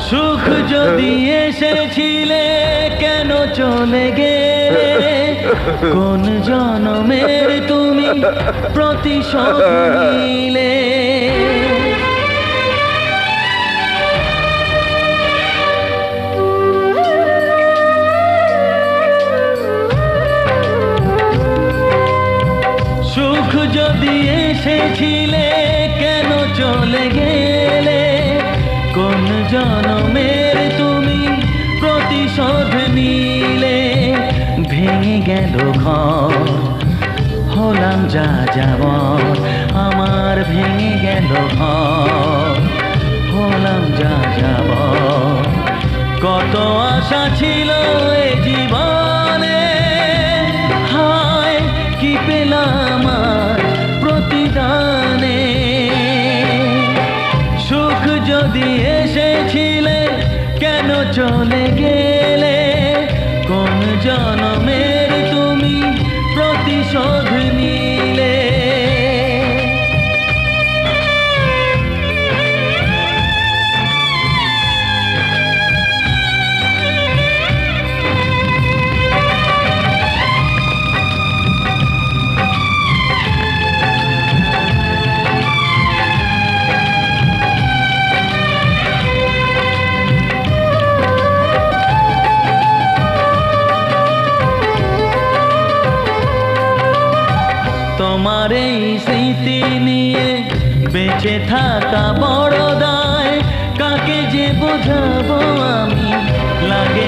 সুখ যদি এসেছিলে কেন চলে গেলে? কোন জনমের তুমি প্রতিশোধ নিলে? সুখ যদি এসেছিলে কেন চলে গেলে? কোন জনমের তুমি প্রতিশোধ নিলে? ভেঙে গেল ঘর, হলাম যা যাবর, আমার ভেঙে গেল ঘর, হলাম যা যাবর। কত আশা ছিল এ জীবনে, হায় কি পেলাম আজ প্রতিদানে? সুখ যদি এসেছিলে কেন চলে গেলে? কোন জনমের তুমি প্রতিশোধ নিলে? তোমার এই স্মৃতি নিয়ে বেঁচে থাকা বড় দায়, কাকে যে বোঝাবো আমি, লাগে